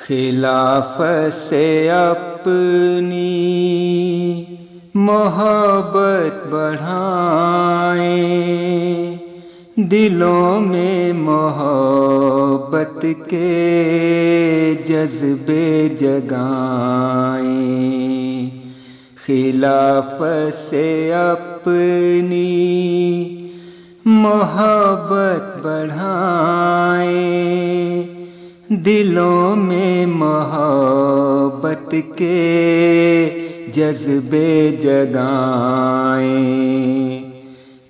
خلافت سے اپنی محبت بڑھائیں، دلوں میں محبت کے جذبے جگائیں، خلافت سے اپنی محبت بڑھائیں، دلوں میں محبت کے جذبے جگائیں،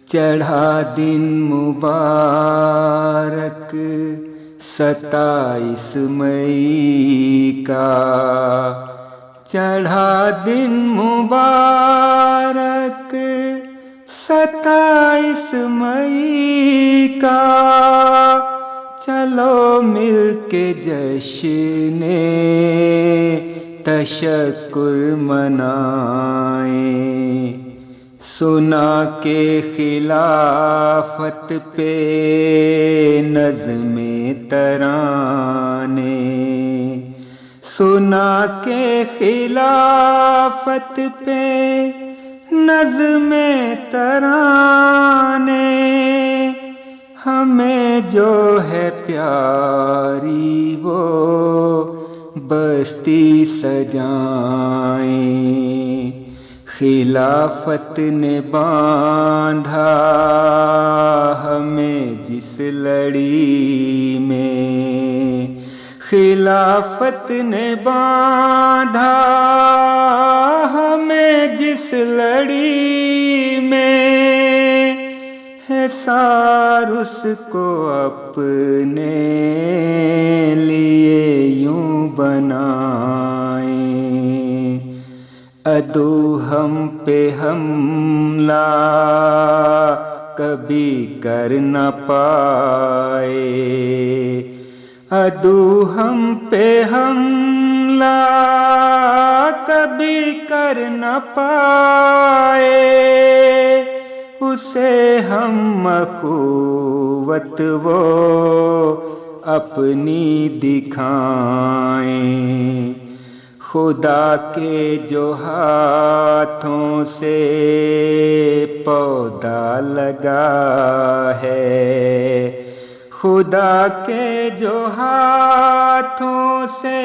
چڑھا دن مبارک 27 مئی کا، چڑھا دن مبارک 27 مئی کا، چلو مل کے جشن تشکر منائیں، سنا کے خلافت پہ نظم ترانے، سنا کے خلافت پہ نظم ترانے، ہمیں جو ہے پیاری وہ بستی سجائیں، خلافت نے باندھا ہمیں جس لڑی میں، خلافت نے باندھا ہمیں جس لڑی میں، حصار اس کو اپنے لیے یوں بنائیں، عدو ہم پہ حملہ کبھی کر نہ پائے، عدو ہم پہ حملہ کبھی کر نہ پائے، اسے ہم اخوت وہ اپنی دکھائیں، خدا کے جو ہاتھوں سے پودا لگا ہے، خدا کے جو ہاتھوں سے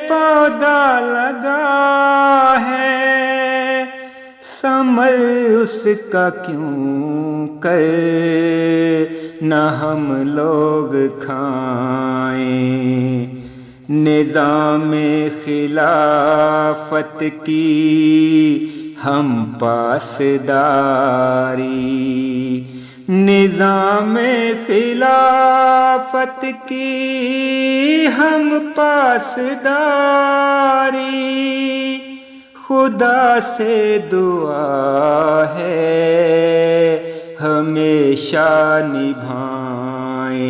پودا لگا ہے، ثمر اس کا کیوں کر نہ ہم لوگ کھائیں، نظام خلافت کی ہم پاسداری، نظام خلافت کی ہم پاسداری، خدا سے دعا ہے ہمیشہ نبھائیں،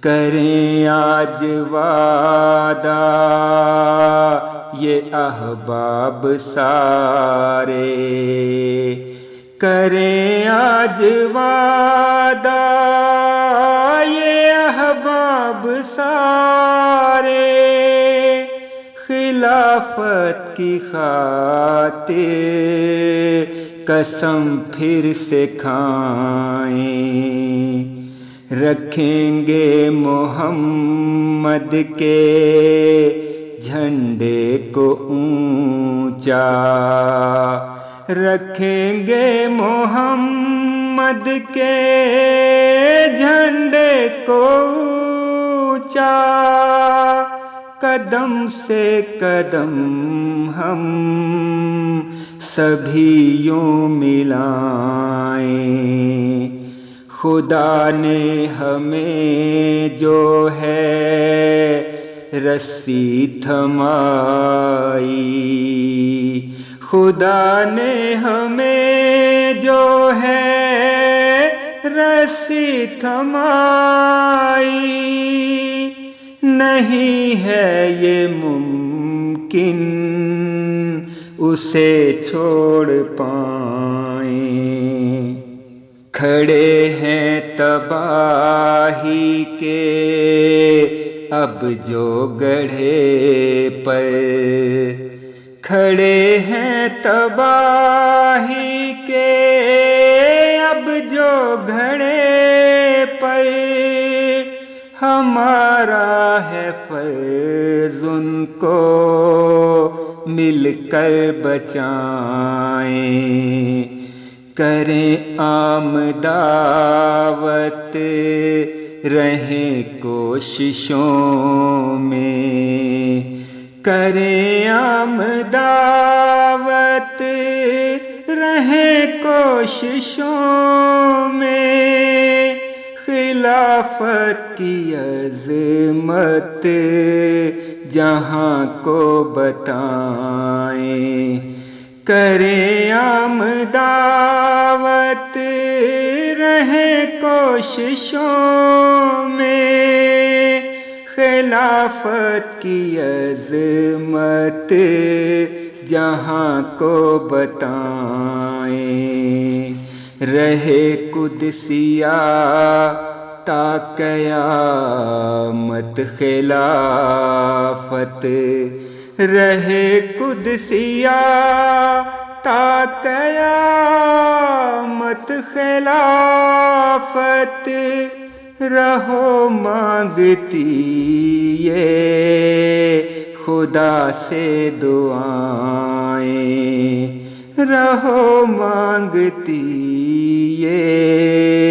کریں آج وعدہ یہ احباب سارے، کریں آج وعدہ یہ احباب سارے، خلافت کی خاطر قسم پھر سے کھائیں، رکھیں گے محمد کے جھنڈے کو اونچا، رکھیں گے محمد کے جھنڈے کو اونچا، قدم سے قدم ہم سبھی یوں ملائیں، خدا نے ہمیں جو ہے رسی تھمائی، خدا نے ہمیں جو ہے رسی تھمائی، نہیں ہے یہ ممکن اسے چھوڑ پائیں، کھڑے ہیں تباہی کے اب جو گڑھے پر کھڑے ہیں تباہی کے، اب جو گھڑے پر ہمارا ہے فرض ان کو مل کر بچائیں، کریں عام دعوت رہیں کوششوں میں، کریں عام دعوت رہیں کوششوں میں، خلافت کی عظمت جہاں کو بتائیں، کریں عام دعوت رہیں کوششوں میں، خلافت کی عظمت جہاں کو بتائیں، رہے قدسیہ تا قیامت خلافت، رہے قدسیہ تا قیامت خلافت، رہو مانگتی یہ خدا سے دعائیں، رہو مانگتی یہ